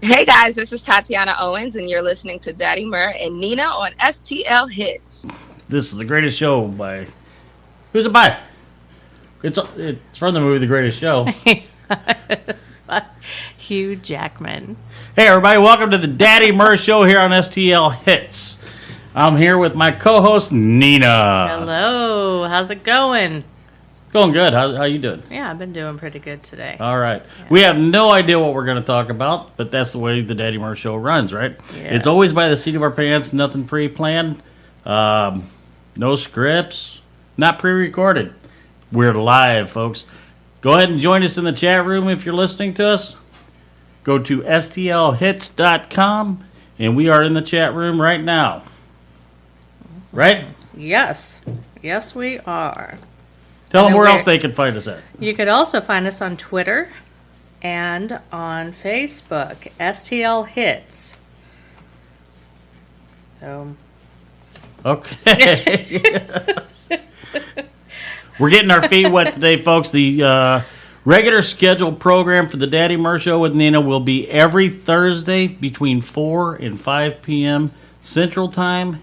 Hey guys, this is Tatiana Owens, and you're listening to Daddy Murr and Nina on STL Hits. This is the greatest show by. Who's it by? It's from the movie The Greatest Show. Hugh Jackman. Hey everybody, welcome to the Daddy Murr Show here on STL Hits. I'm here with my co-host Nina. Hello, how's it going? It's going good. How you doing? Yeah, I've been doing pretty good today. All right. Yeah. We have no idea what we're going to talk about, but that's the way the Daddy Murr Show runs, right? Yes. It's always by the seat of our pants, nothing pre-planned, no scripts, not pre-recorded. We're live, folks. Go ahead and join us in the chat room if you're listening to us. Go to stlhits.com, and we are in the chat room right now. Right? Yes. Yes, we are. Tell them where else they can find us at. You could also find us on Twitter and on Facebook, STL Hits. So. Okay. We're getting our feet wet today, folks. The regular scheduled program for the Daddy Murr Show with Nina will be every Thursday between 4 and 5 p.m. Central Time.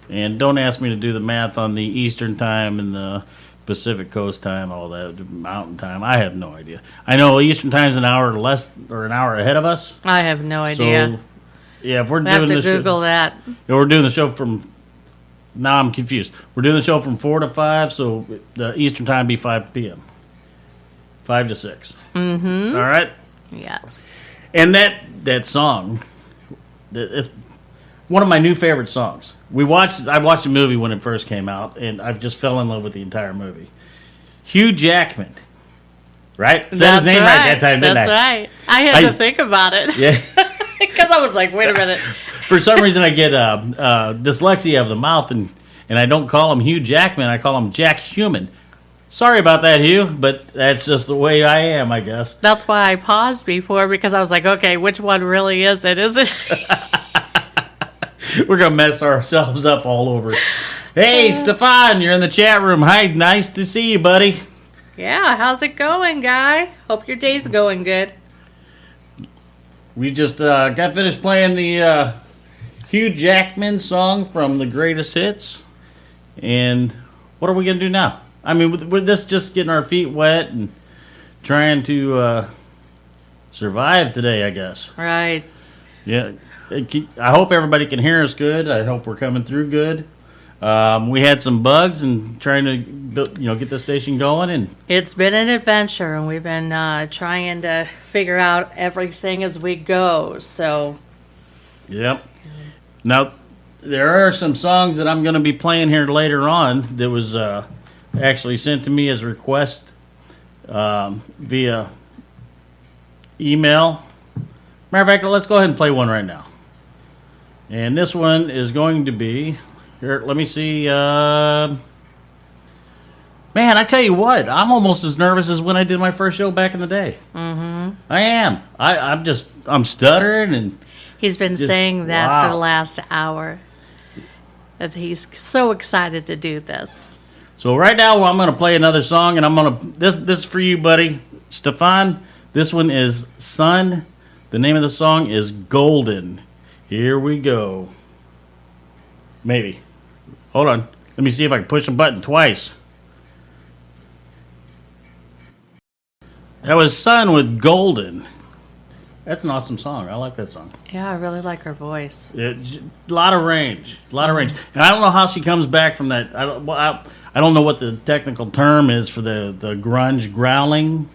And don't ask me to do the math on the Eastern Time and the Pacific Coast Time, all that, Mountain Time. I have no idea. I know Eastern Time's an hour less or an hour ahead of us. I have no idea. So, yeah, if we're I doing have to this Google show, that. we're doing the show from. Now I'm confused. We're doing the show from 4 to 5, so the Eastern Time be 5 p.m. 5 to 6. Mm-hmm. All right? Yes. And that song, it's one of my new favorite songs. I watched the movie when it first came out, and I've just fell in love with the entire movie. Hugh Jackman, right? Said his name right that time, didn't I? That's right. I had to think about it. Yeah. Because I was like, wait a minute. For some reason, I get dyslexia of the mouth, and I don't call him Hugh Jackman. I call him Jack Human. Sorry about that, Hugh, but that's just the way I am, I guess. That's why I paused before, because I was like, okay, which one really is it? Is it? We're going to mess ourselves up all over. Hey, Stefan, you're in the chat room. Hi, nice to see you, buddy. Yeah, how's it going, guy? Hope your day's going good. We just got finished playing the Hugh Jackman song from The Greatest Hits. And what are we going to do now? I mean, with this just getting our feet wet and trying to survive today, I guess. Right. Yeah. I hope everybody can hear us good. I hope we're coming through good. We had some bugs and trying to get the station going. And it's been an adventure, and we've been trying to figure out everything as we go. So. Yep. Now, there are some songs that I'm going to be playing here later on that was actually sent to me as a request via email. Matter of fact, let's go ahead and play one right now. And this one is going to be, here, let me see. Man, I tell you what, I'm almost as nervous as when I did my first show back in the day. Mm-hmm. I am. I'm stuttering and. He's been saying that for the last hour. That he's so excited to do this. So right now I'm going to play another song, and this is for you, buddy, Stefan. This one is Sun. The name of the song is Golden. Here we go. Maybe. Hold on. Let me see if I can push a button twice. That was Sun with Golden. That's an awesome song. I like that song. Yeah, I really like her voice. A lot of range. And I don't know how she comes back from that. I don't know what the technical term is for the grunge growling.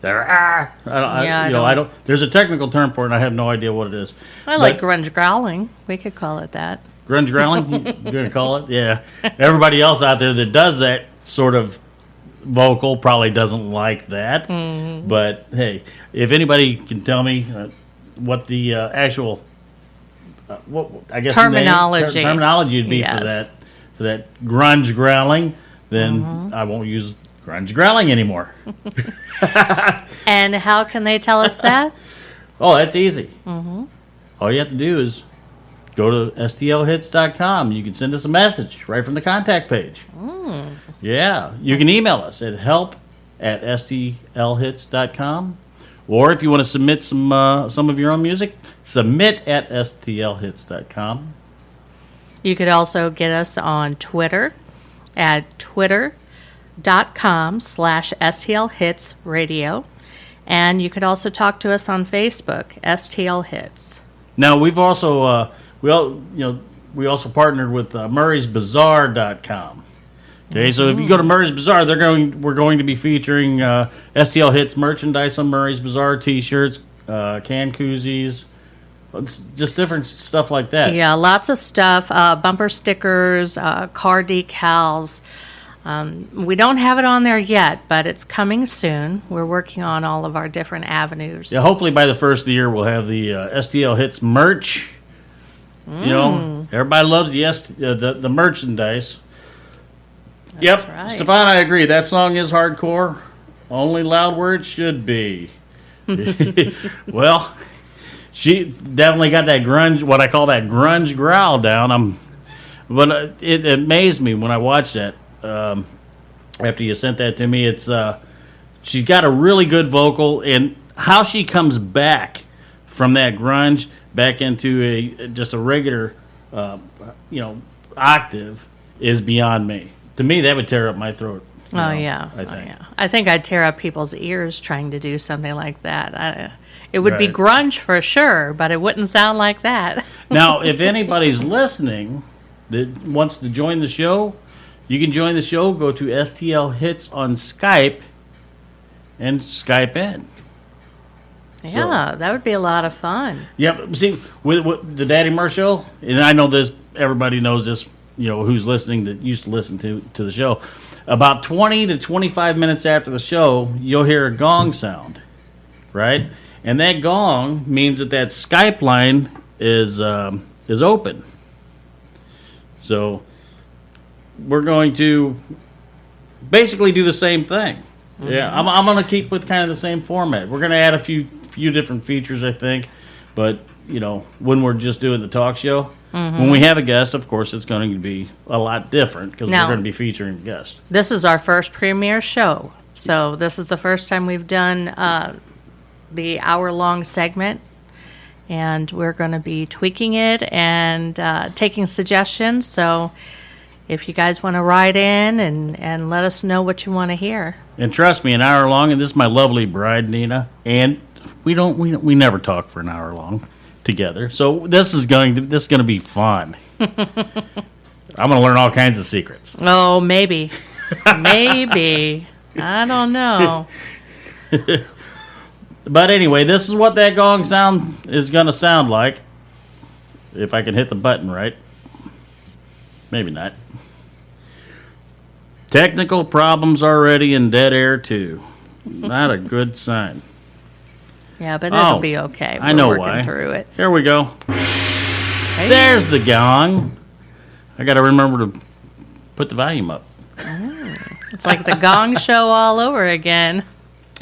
I don't. There's a technical term for it, and I have no idea what it is. I like grunge growling. We could call it that. Grunge growling? You're going to call it? Yeah. Everybody else out there that does that sort of vocal probably doesn't like that. Mm-hmm. But, hey, if anybody can tell me what the actual terminology would be for that grunge growling, then I won't use grunge growling anymore. And how can they tell us that? Oh, that's easy. Mm-hmm. All you have to do is go to stlhits.com. You can send us a message right from the contact page. Mm. Yeah. You can email us at help@stlhits.com, Or if you want to submit some of your own music, submit at stlhits.com. You could also get us on Twitter at twitter.com/STLHitsRadio. And you could also talk to us on Facebook, STL Hits. Now, we've also we also partnered with murraysbazaar.com. Okay, so if you go to Murray's Bazaar, we're going to be featuring STL Hits merchandise on Murray's Bazaar, T-shirts, can koozies, just different stuff like that. Yeah, lots of stuff, bumper stickers, car decals. We don't have it on there yet, but it's coming soon. We're working on all of our different avenues. Yeah, hopefully by the first of the year we'll have the STL Hits merch. You know, everybody loves the merchandise. That's Yep, right. Stefan, I agree. That song is hardcore. Only loud where it should be. Well, she definitely got that grunge, what I call that grunge growl down. But it amazed me when I watched that. After you sent that to me, it's she's got a really good vocal, and how she comes back from that grunge back into just a regular, octave is beyond me. To me, that would tear up my throat. Yeah. I think I'd tear up people's ears trying to do something like that. It would be Right. grunge for sure, but it wouldn't sound like that. Now, if anybody's listening that wants to join the show, you can join the show. Go to STL Hits on Skype and Skype in. Yeah, that would be a lot of fun. Yep. See, with the Daddy Mur show, and I know this, everybody knows this, who's listening that used to listen to the show. About 20 to 25 minutes after the show, you'll hear a gong sound, right? And that gong means that Skype line is open. So we're going to basically do the same thing. Mm-hmm. Yeah, I'm going to keep with kind of the same format. We're going to add a few different features, I think. But, when we're just doing the talk show, when we have a guest, of course, it's going to be a lot different because we're going to be featuring a guest. This is our first premiere show. So this is the first time we've done the hour-long segment. And we're going to be tweaking it and taking suggestions. So if you guys want to write in and let us know what you want to hear. And trust me, an hour long, and this is my lovely bride, Nina, and we never talk for an hour long together. So this is going to be fun. I'm going to learn all kinds of secrets. Oh, maybe. Maybe. I don't know. But anyway, this is what that gong sound is going to sound like. If I can hit the button right. Maybe not. Technical problems already in dead air, too. Not a good sign. Yeah, but it'll be okay. I know working why. through it. Here we go. Hey. There's the gong. I got to remember to put the volume up. It's like the Gong Show all over again.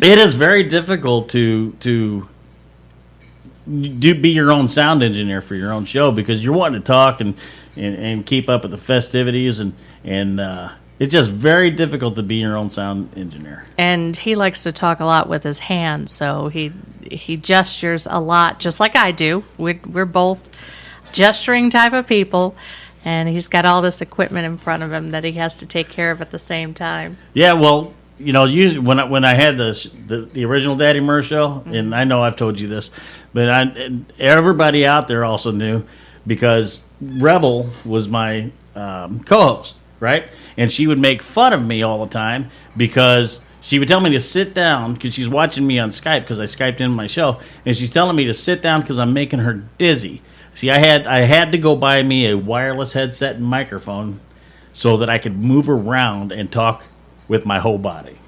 It is very difficult to be your own sound engineer for your own show because you're wanting to talk and keep up with the festivities and it's just very difficult to be your own sound engineer. And he likes to talk a lot with his hands, so he gestures a lot, just like I do. We're both gesturing type of people, and he's got all this equipment in front of him that he has to take care of at the same time. Yeah, well, usually when I had the original Daddy Mur show, and I know I've told you this, but and everybody out there also knew because Rebel was my co-host, right? And she would make fun of me all the time because she would tell me to sit down because she's watching me on Skype because I Skyped in my show, and she's telling me to sit down because I'm making her dizzy. See, I had to go buy me a wireless headset and microphone so that I could move around and talk with my whole body.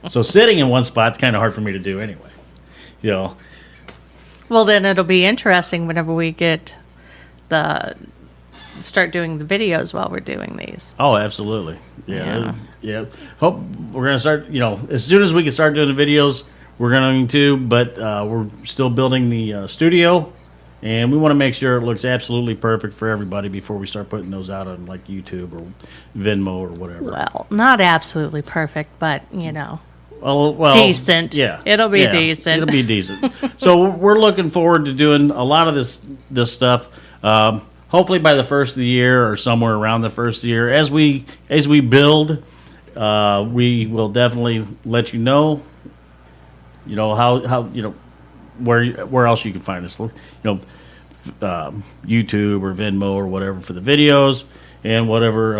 So sitting in one spot's kind of hard for me to do anyway. Well, then it'll be interesting whenever we start doing the videos while we're doing these. Oh, absolutely. Yeah. Hope we're going to start, as soon as we can start doing the videos, we're going to, but we're still building the studio, and we want to make sure it looks absolutely perfect for everybody before we start putting those out on like YouTube or Venmo or whatever. Well, not absolutely perfect, but, Well, decent. Yeah, It'll be decent. It'll be decent. So we're looking forward to doing a lot of this stuff. Hopefully by the first of the year or somewhere around the first of the year, as we build, we will definitely let you know. You know how where else you can find us. YouTube or Venmo or whatever for the videos, and wherever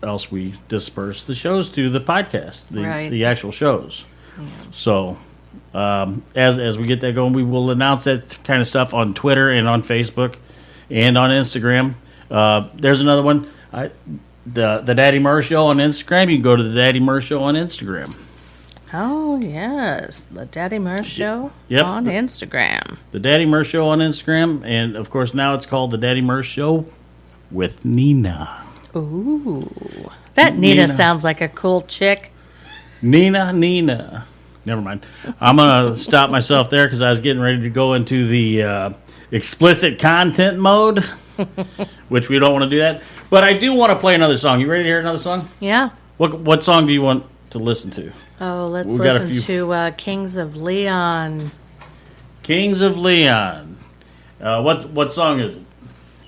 else we disperse the shows to, the podcast, the actual shows. Yeah. So as we get that going, we will announce that kind of stuff on Twitter and on Facebook and on Instagram. There's another one, the Daddy Murr Show on Instagram. You can go to the Daddy Murr Show on Instagram. Oh, yes. The Daddy Murr Show on Instagram. The Daddy Murr Show on Instagram. And, of course, now it's called the Daddy Murr Show with Nina. Ooh. That Nina sounds like a cool chick. Nina. Never mind. I'm going to stop myself there because I was getting ready to go into the explicit content mode, which we don't want to do that. But I do want to play another song. You ready to hear another song? Yeah. What song do you want to listen to? Oh, let's listen to Kings of Leon. Kings of Leon. What song is it?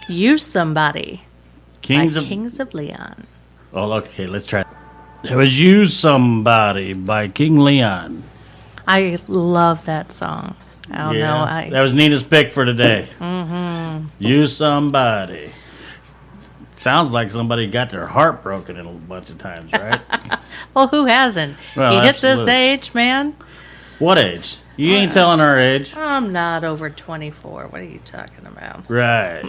Use Somebody. Kings of Leon. Oh, okay, let's try. It was Use Somebody by King Leon. I love that song. I don't know. That was Nina's pick for today. Mm-hmm. Use Somebody. Sounds like somebody got their heart broken in a bunch of times, right? Well, who hasn't? Well, you hit this age, man. What age? You ain't telling our age. I'm not over 24. What are you talking about? Right.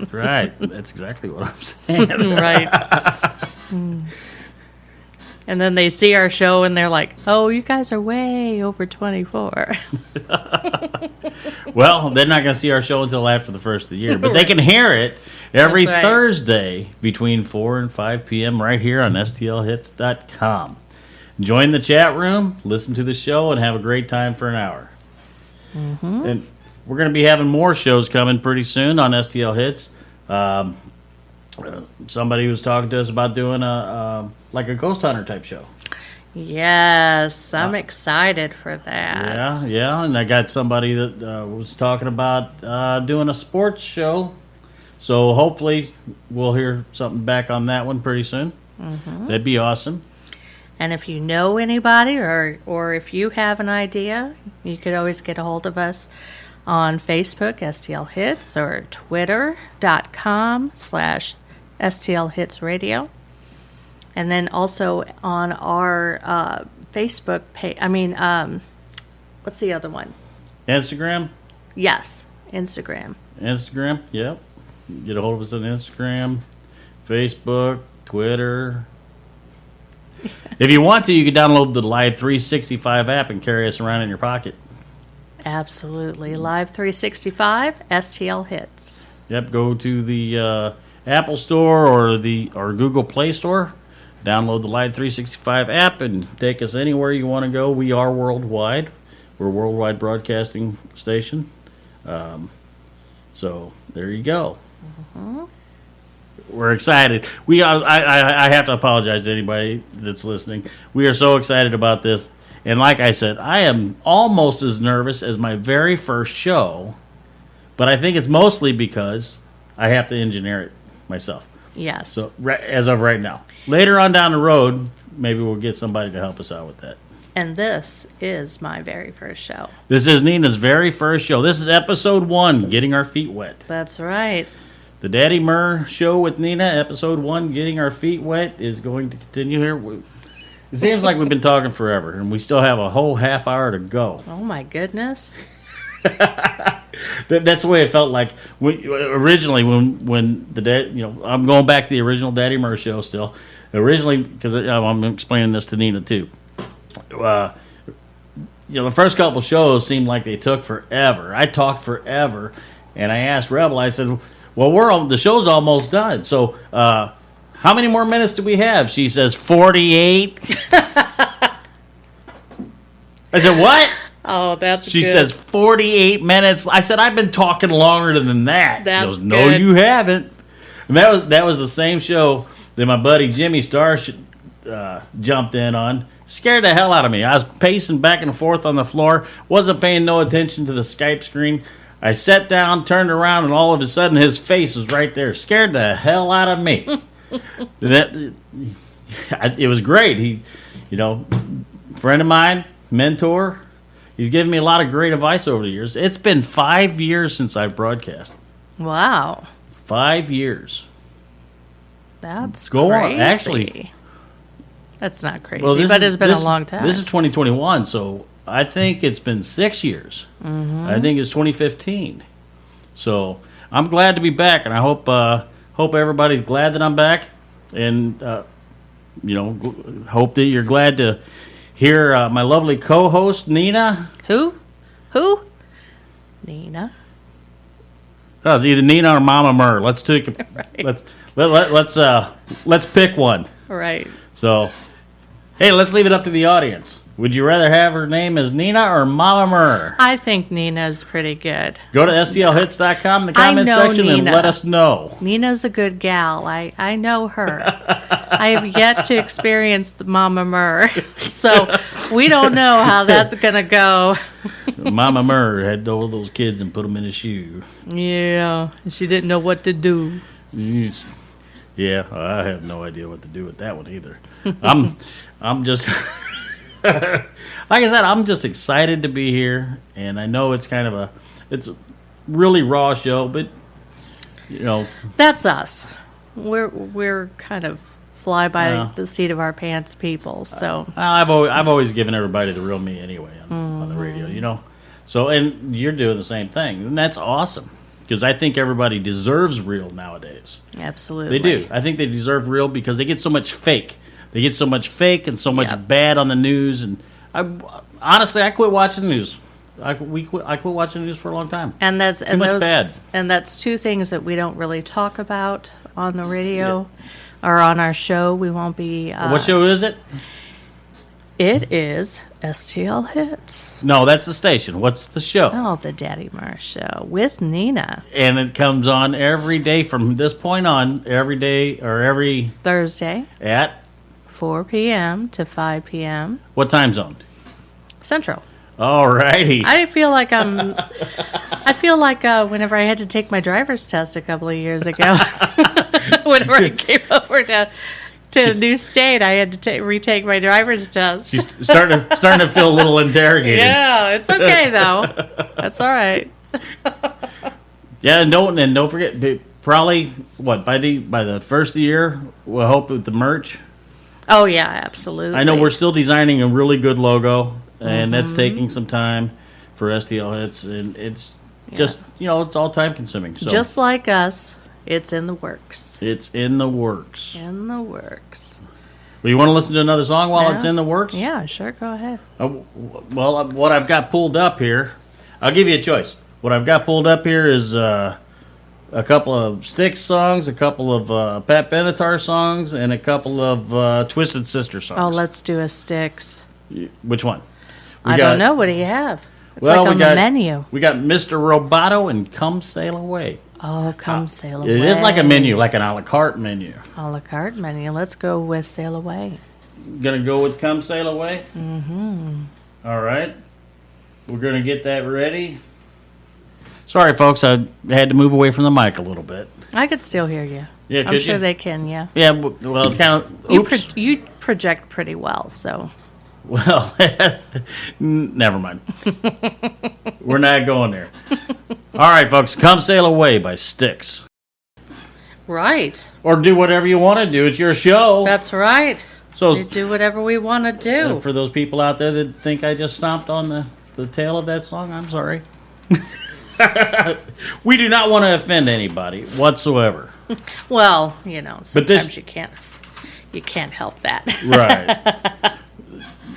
That's exactly what I'm saying. Right. And then they see our show and they're like, oh, you guys are way over 24. Well, they're not going to see our show until after the first of the year, but they can hear it every Thursday between 4 and 5 p.m. right here on stlhits.com. Join the chat room, listen to the show, and have a great time for an hour. Mm-hmm. And we're going to be having more shows coming pretty soon on STL Hits. Somebody was talking to us about doing a ghost hunter type show. Yes, I'm excited for that. Yeah, and I got somebody that was talking about doing a sports show. So hopefully we'll hear something back on that one pretty soon. Mm-hmm. That'd be awesome. And if you know anybody or if you have an idea, you could always get a hold of us on Facebook, STL Hits, or twitter.com/STL Hits Radio. And then also on our Facebook page, what's the other one? Instagram? Yes, Instagram. Instagram, yep. Get a hold of us on Instagram, Facebook, Twitter. If you want to, you can download the Live 365 app and carry us around in your pocket. Absolutely. Live 365, STL Hits. Yep, go to the Apple Store or Google Play Store. Download the Live 365 app and take us anywhere you want to go. We are worldwide. We're a worldwide broadcasting station. So there you go. Mm-hmm. We're excited. I have to apologize to anybody that's listening. We are so excited about this. And like I said, I am almost as nervous as my very first show. But I think it's mostly because I have to engineer it myself. Yes. So as of right now. Later on down the road, maybe we'll get somebody to help us out with that. And this is my very first show. This is Nina's very first show. This is episode 1, Getting Our Feet Wet. That's right. The Daddy Murr Show with Nina, episode 1, Getting Our Feet Wet, is going to continue here. It seems like we've been talking forever, and we still have a whole half hour to go. Oh, my goodness. That's the way it felt like originally when the dad, I'm going back to the original Daddy Murr Show still. Originally, because I'm explaining this to Nina too. The first couple shows seemed like they took forever. I talked forever, and I asked Rebel. I said, "Well, the show's almost done. So, how many more minutes do we have?" She says, 48. I said, "What?" Oh, that's She good. says 48 minutes. I said, "I've been talking longer than that." That's she goes, "No, good. you haven't." And that was the same show that my buddy Jimmy Starr jumped in on. Scared the hell out of me. I was pacing back and forth on the floor, wasn't paying no attention to the Skype screen. I sat down, turned around, and all of a sudden his face was right there. Scared the hell out of me. It was great. He, friend of mine, mentor. He's given me a lot of great advice over the years. It's been 5 years since I've broadcast. Wow. 5 years. That's Go crazy. on. Actually, that's not crazy, well, but it's been a long time. This is 2021, so I think it's been 6 years. Mm-hmm. I think it's 2015. So I'm glad to be back, and I hope everybody's glad that I'm back, and hope that you're glad to hear my lovely co-host Nina. Who? Nina. Oh, it's either Nina or Mama Mur. Let's take Right. let's pick one. Right. So, hey, let's leave it up to the audience. Would you rather have her name as Nina or Mama Mur? I think Nina's pretty good. Go to stlhits.com in the comment section and let us know. Nina's a good gal. I know her. I have yet to experience the Mama Mur, so we don't know how that's going to go. Mama Mur had all those kids and put them in a shoe. Yeah, she didn't know what to do. Yeah, I have no idea what to do with that one either. I'm just... like I said, I'm just excited to be here, and I know it's it's a really raw show, but That's us. We're kind of fly by the seat of our pants people. So I've always given everybody the real me anyway on the radio, So and you're doing the same thing, and that's awesome because I think everybody deserves real nowadays. Absolutely, They do. I think they deserve real because they get so much fake. They get so much fake and so much bad on the news, and honestly, I quit watching the news. I quit watching the news for a long time. And that's Too much bad. And that's two things that we don't really talk about on the radio or on our show. We won't be. What show is it? It is STL Hits. No, that's the station. What's the show? Oh, the Daddy Mar Show with Nina. And it comes on every day from this point on, every day or every Thursday at 4 p.m. to 5 p.m. What time zone? Central. All righty. I feel like whenever I had to take my driver's test a couple of years ago, whenever I came over to a new state, I had to retake my driver's test. She's starting to feel a little interrogated. Yeah, it's okay though. That's all right. Yeah, and don't forget. Probably by the first of the year, we'll hope with the merch. Oh yeah, absolutely. I know we're still designing a really good logo, and that's taking some time for STL Hits, and it's just it's all time consuming. So just like us, it's in the works. It's in the works. In the works. Well, you want to listen to another song while it's in the works? Yeah, sure. Go ahead. Well, what I've got pulled up here, I'll give you a choice. What I've got pulled up here is a couple of Styx songs, a couple of Pat Benatar songs, and a couple of Twisted Sister songs. Oh, let's do a Styx. Which one? I don't know. What do you have? It's like on the menu. We got Mr. Roboto and Come Sail Away. Oh, Come Sail Away. It is like a menu, like an a la carte menu. A la carte menu. Let's go with Sail Away. Gonna go with Come Sail Away? Mm-hmm. All right. We're gonna get that ready. Sorry, folks, I had to move away from the mic a little bit. I could still hear you. Yeah, I'm sure they can, yeah. Yeah, well, it's kind of... Oops. You project pretty well, so... Well, never mind. We're not going there. All right, folks, Come Sail Away by Styx. Right. Or do whatever you want to do. It's your show. That's right. So we do whatever we want to do. For those people out there that think I just stomped on the tail of that song, I'm sorry. We do not want to offend anybody whatsoever. Well, sometimes you can't help that. Right.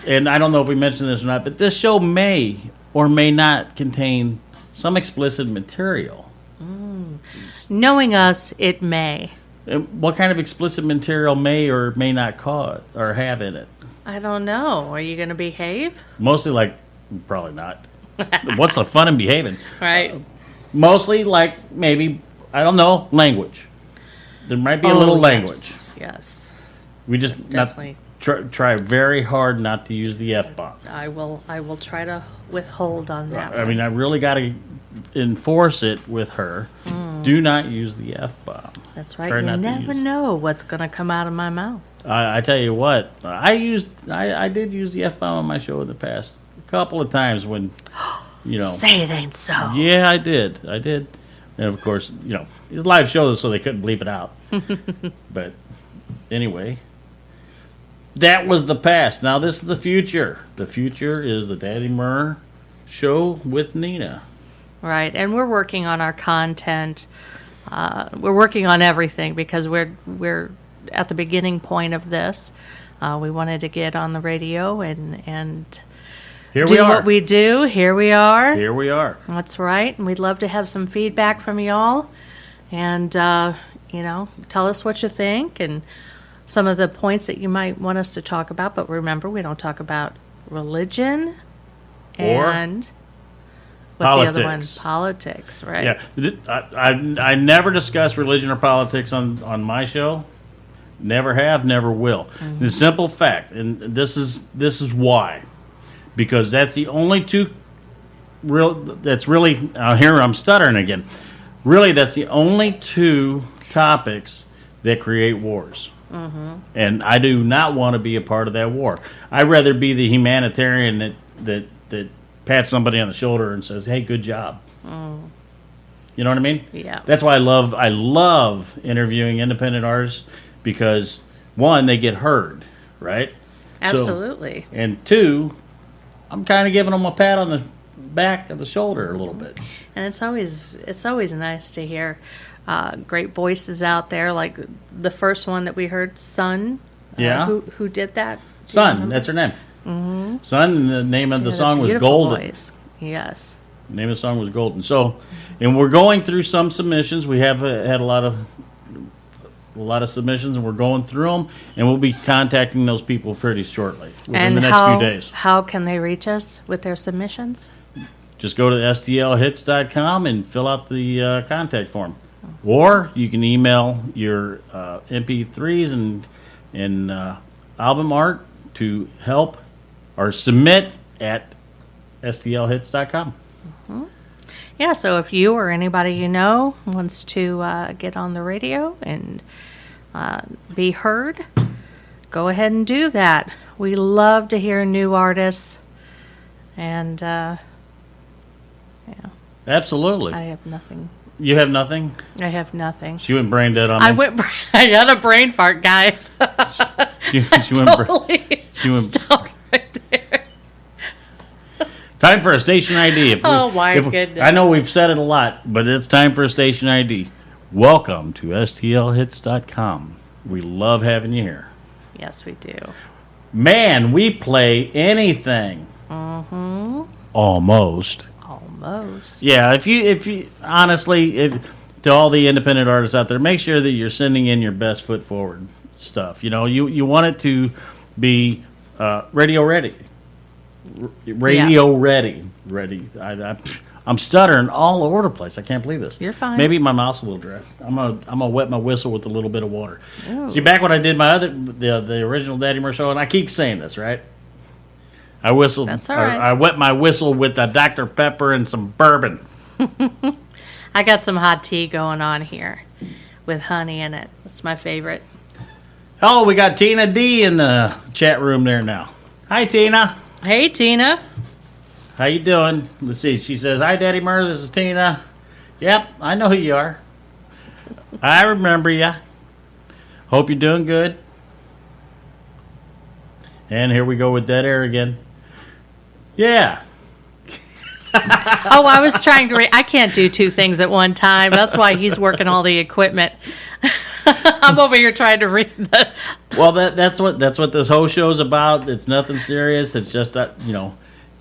And I don't know if we mentioned this or not, but this show may or may not contain some explicit material. Knowing us, it may. And what kind of explicit material may or may not cause or have in it? I don't know. Are you going to behave? Mostly probably not. What's the fun in behaving? Right. Mostly maybe, I don't know, language. There might be a little language. Yes. We just Definitely. try very hard not to use the F-bomb. I will try to withhold on that. I mean, I really got to enforce it with her. Do not use the F-bomb. That's right. Try You not to never use- know what's going to come out of my mouth. I tell you what, I did use the F-bomb on my show in the past a couple of times when, Say it ain't so. Yeah, I did. And of course, it was a live show, so they couldn't bleep it out. But anyway, that was the past. Now this is the future. The future is the Daddy Murr show with Nina. Right, and we're working on our content. We're working on everything because we're at the beginning point of this. We wanted to get on the radio and Here do we are. what we do. Here we are. Here we are. That's right. And we'd love to have some feedback from y'all. And, tell us what you think and some of the points that you might want us to talk about. But remember, we don't talk about religion Or and what's the other one? politics. Politics, right? Yeah, I never discuss religion or politics on my show. Never have, never will. The simple fact, and this is why, because that's the only two real. That's really here I'm stuttering again. Really, that's the only two topics that create wars. And I do not want to be a part of that war. I'd rather be the humanitarian that pats somebody on the shoulder and says, "Hey, good job." You know what I mean? Yeah. That's why I love interviewing independent artists because one, they get heard, right? Absolutely. And two, I'm kind of giving them a pat on the back of the shoulder a little bit. And it's always nice to hear great voices out there, like the first one that we heard, Sun. Yeah. Who did that? Do you Sun, remember? that's her name. Mm-hmm. Sun, the name of She the had a song was beautiful Golden. voice. Yes. The name of the song was Golden. So, and we're going through some submissions. We have had a lot of submissions, and we're going through them, and we'll be contacting those people pretty shortly within the next few days. How can they reach us with their submissions? Just go to stlhits.com and fill out the contact form. Or you can email your MP3s and album art to help or submit at stlhits.com. Yeah, so if you or anybody you know wants to get on the radio and be heard, go ahead and do that. We love to hear new artists. And, Absolutely. I have nothing. You have nothing? I have nothing. She went brain dead on me. I got a brain fart, guys. She went Totally she went- stopped right there. Time for a station ID. Oh, my goodness. I know we've said it a lot, but it's time for a station ID. Welcome to stlhits.com. We love having you here. Yes, we do. Man, we play anything. Mm-hmm. Almost. Almost. Yeah, if you honestly, to all the independent artists out there, make sure that you're sending in your best foot forward stuff. You want it to be radio ready. Ready. I'm stuttering all over the place. I can't believe this. You're fine. Maybe my mouth's a little dry. I'm gonna wet my whistle with a little bit of water. Ooh. See, back when I did my the original Daddy Murr show, and I keep saying this, right? I whistled. That's all right. I wet my whistle with a Dr. Pepper and some bourbon. I got some hot tea going on here with honey in it. That's my favorite. Oh, we got Tina D in the chat room there now. Hi, Tina. Hey, Tina. How you doing? Let's see. She says, "Hi, Daddy Murr. This is Tina." Yep, I know who you are. I remember you. Hope you're doing good. And here we go with dead air again. Yeah. Oh, I was trying to I can't do two things at one time. That's why he's working all the equipment. I'm over here trying to read the... Well, that's what this whole show's about. It's nothing serious. It's just that,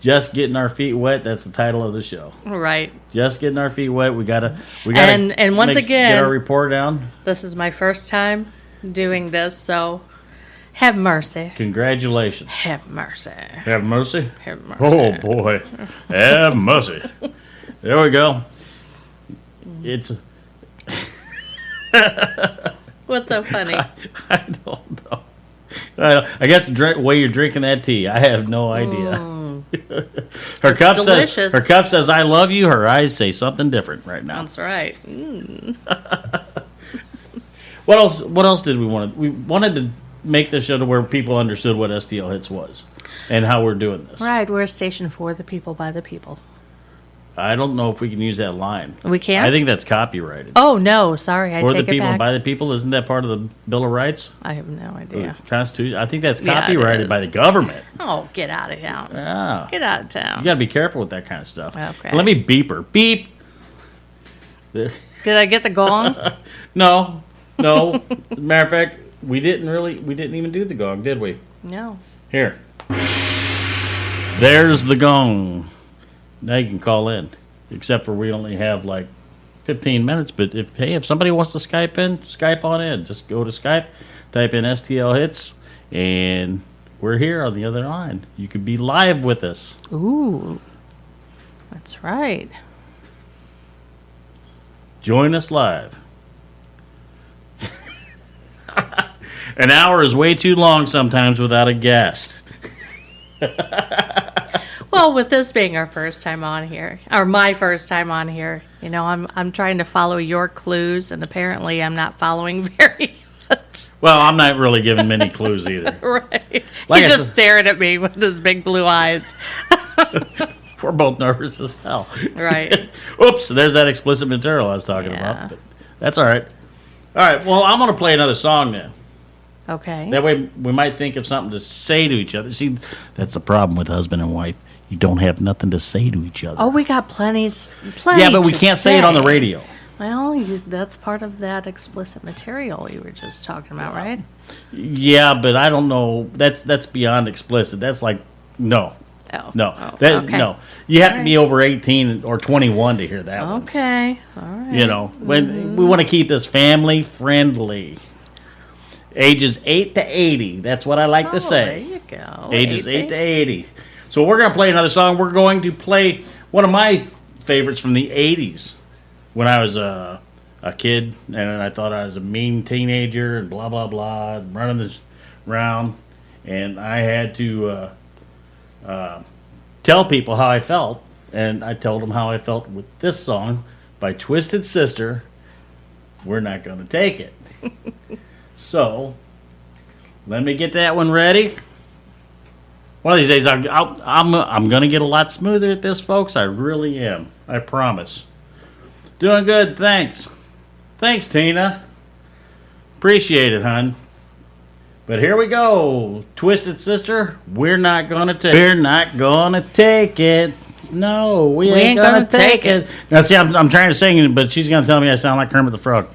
just getting our feet wet. That's the title of the show. Right. Just getting our feet wet. We gotta And once again, get our report down. This is my first time doing this, so have mercy. Congratulations. Have mercy. Have mercy. Have mercy. Oh boy, have mercy. There we go. It's. What's so funny? I don't know. I guess the way you're drinking that tea, I have no idea. Her cup delicious. says, her cup says, "I love you." Her eyes say something different right now. That's right. What else? What else did we want? We wanted to make this show to where people understood what STL Hits was and how we're doing this. Right, we're a station for the people, by the people. I don't know if we can use that line. We can't? I think that's copyrighted. Oh, no, sorry, I For take the it people, back. by the people, isn't that part of the Bill of Rights? I have no idea. Constitution. I think that's Yeah, it copyrighted is. by the government. Oh, get out of town. Yeah. Get out of town. You got to be careful with that kind of stuff. Okay. Let me beep her. Beep. There. Did I get the gong? No. Matter of fact, we didn't even do the gong, did we? No. Here. There's the gong. Now you can call in. Except for we only have like 15 minutes. But if somebody wants to Skype on in. Just go to Skype, type in STL Hits, and we're here on the other line. You could be live with us. Ooh. That's right. Join us live. An hour is way too long sometimes without a guest. Well, with this being our first time on here, or my first time on here, I'm trying to follow your clues, and apparently I'm not following very much. Well, I'm not really giving many clues either. Right. Like He's I just said- staring at me with his big blue eyes. We're both nervous as hell. Right. Oops, there's that explicit material I was talking about. But that's all right. All right, well, I'm going to play another song then. Okay. That way we might think of something to say to each other. See, that's the problem with husband and wife. You don't have nothing to say to each other. Oh, we got plenty. Yeah, but we to can't say it on the radio. Well, that's part of that explicit material you were just talking about, right? Yeah, but I don't know. That's beyond explicit. That's like, no. Oh. No. Oh, That, okay. No. You have All to be over 18 or 21 to hear that one. Okay. All right. You know, when we want to keep this family friendly. Ages 8 to 80. That's what I like to say. There you go. Ages 8 to 80. So we're going to play another song. We're going to play one of my favorites from the 80s when I was a kid and I thought I was a mean teenager and blah, blah, blah, running this around. And I had to tell people how I felt. And I told them how I felt with this song by Twisted Sister, We're Not Gonna Take It. So, let me get that one ready. One of these days, I'm going to get a lot smoother at this, folks. I really am. I promise. Doing good, thanks. Thanks, Tina. Appreciate it, hon. But here we go. Twisted Sister, we're not going to take it. We're not going to take it. No, we ain't going to take it. Now, see, I'm trying to sing it, but she's going to tell me I sound like Kermit the Frog.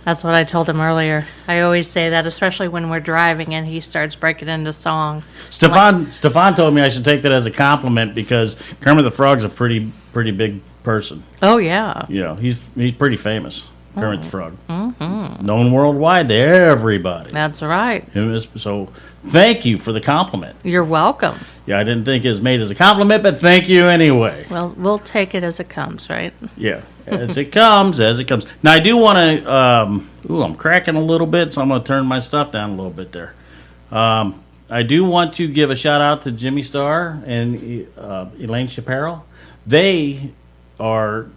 That's what I told him earlier. I always say that, especially when we're driving and he starts breaking into song. Stefan told me I should take that as a compliment because Kermit the Frog's a pretty big person. Oh, yeah. You know, he's pretty famous. Kermit the Frog, known worldwide to everybody. That's right. So, thank you for the compliment. You're welcome. Yeah, I didn't think it was made as a compliment, but thank you anyway. Well, we'll take it as it comes, right? Yeah, as it comes, as it comes. Now, I do want to. I'm cracking a little bit, so I'm going to turn my stuff down a little bit there. I do want to give a shout out to Jimmy Starr and Elaine Chaparral. They have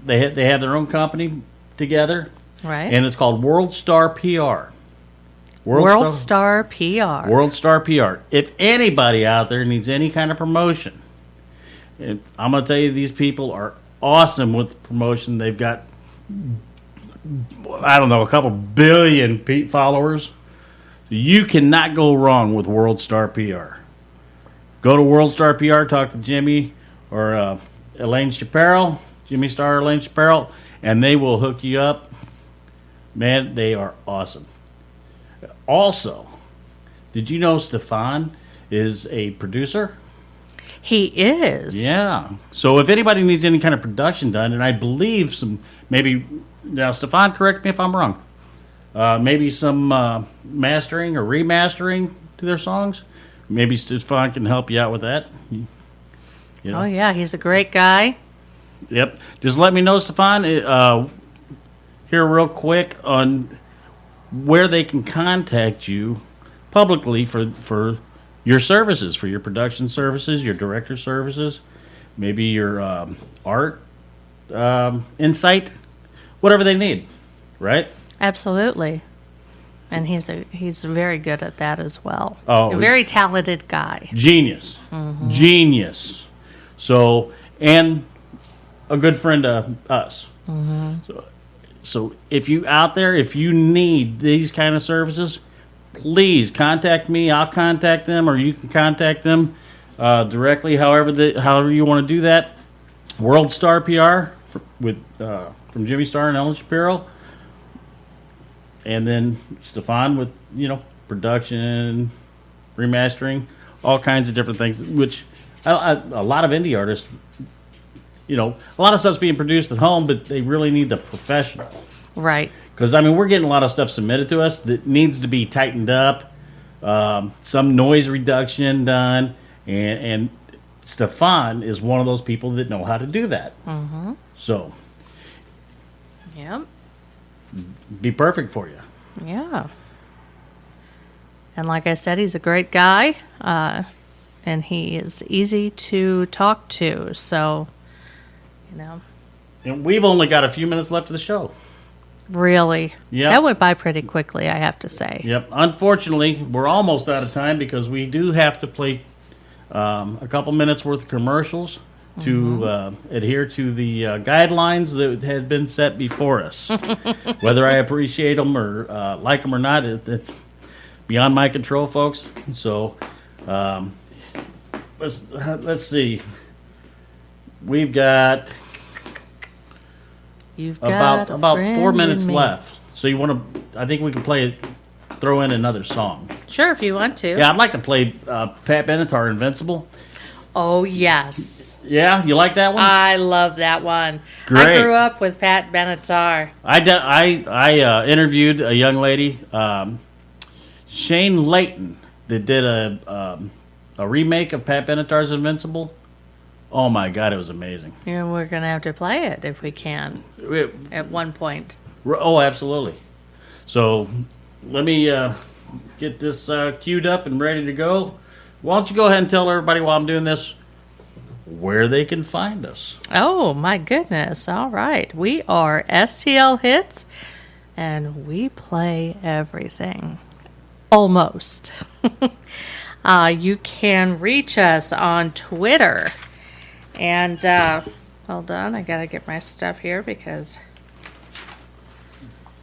their own company together, Right. and it's called World Star PR. World Star PR. World Star PR. If anybody out there needs any kind of promotion, and I'm going to tell you, these people are awesome with promotion. They've got, I don't know, a couple billion followers. You cannot go wrong with World Star PR. Go to World Star PR, talk to Jimmy or Elaine Chaparral, Jimmy Starr, Elaine Chaparral, and they will hook you up. Man, they are awesome. Also, did you know Stefan is a producer? He is. Yeah. So if anybody needs any kind of production done, and I believe now Stefan, correct me if I'm wrong, maybe some mastering or remastering to their songs, maybe Stefan can help you out with that. You know? Oh, yeah. He's a great guy. Yep. Just let me know, Stefan, here real quick on where they can contact you publicly for your services, for your production services, your director services, maybe your art insight, whatever they need, right? Absolutely. And he's very good at that as well. Oh, a very talented guy. Genius. Genius. So, and a good friend of us. So if you out there, if you need these kind of services, please contact me. I'll contact them, or you can contact them directly. However you want to do that. World Star PR from Jimmy Star and Ellen Shapiro, and then Stefan with production, remastering, all kinds of different things. Which a lot of indie artists. A lot of stuff's being produced at home, but they really need the professional. Right. Because, we're getting a lot of stuff submitted to us that needs to be tightened up, some noise reduction done, and Stefan is one of those people that know how to do that. So, Yep. be perfect for you. Yeah. And like I said, he's a great guy, and he is easy to talk to. So, And we've only got a few minutes left of the show. Really, Yep. that went by pretty quickly, I have to say. Yep. Unfortunately, we're almost out of time because we do have to play a couple minutes worth of commercials to adhere to the guidelines that have been set before us. Whether I appreciate them or like them or not, it's beyond my control, folks. So let's see. We've got You've got about a 4 friend minutes in me. left. So you want to? I think we can throw in another song. Sure, if you want to. Yeah, I'd like to play Pat Benatar, "Invincible." Oh, yes. Yeah, you like that one? I love that one. Great. I grew up with Pat Benatar. I interviewed a young lady, Shane Layton, that did a remake of Pat Benatar's "Invincible." Oh my God, it was amazing. Yeah, we're going to have to play it if we can at one point. Oh, absolutely. So let me get this queued up and ready to go. Why don't you go ahead and tell everybody while I'm doing this where they can find us? Oh, my goodness. All right. We are STL Hits, and we play everything. Almost. You can reach us on Twitter. And, hold on, I gotta get my stuff here because...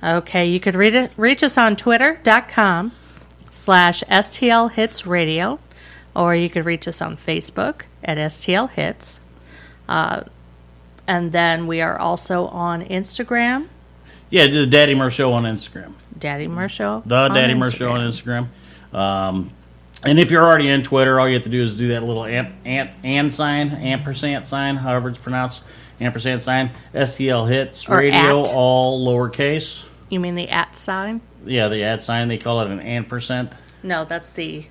Okay, you could reach us on twitter.com/STL Hits Radio, or you could reach us on Facebook at STL Hits. And then we are also on Instagram. Yeah, do the Daddy Mer Show on Instagram. Daddy Mer Show. The Daddy Mer Show on Instagram. And if you're already in Twitter, all you have to do is do that little ampersand sign, however it's pronounced, ampersand sign, STL Hits Or Radio, at. all lowercase. You mean the @ sign? Yeah, the @ sign, they call it an ampersand. No, that's the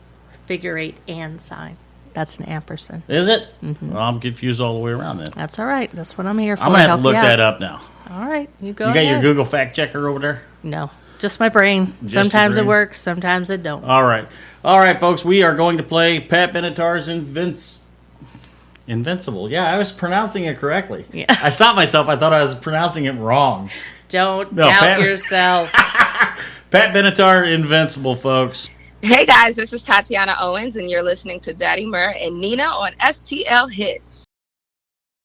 figure 8 and sign. That's an ampersand. Is it? Well, I'm confused all the way around then. That's all right. That's what I'm here for. I'm going to have help to look you out. that up now. All right. You go You got ahead. your Google fact checker over there? No, just my brain. Just your Sometimes it brain? works. Sometimes it don't. All right. All right, folks, we are going to play Pat Benatar's Invincible. Yeah, I was pronouncing it correctly. Yeah. I stopped myself. I thought I was pronouncing it wrong. Don't No, doubt Pat- yourself. Pat Benatar, Invincible, folks. Hey guys, this is Tatiana Owens, and you're listening to Daddy Mer and Nina on STL Hits.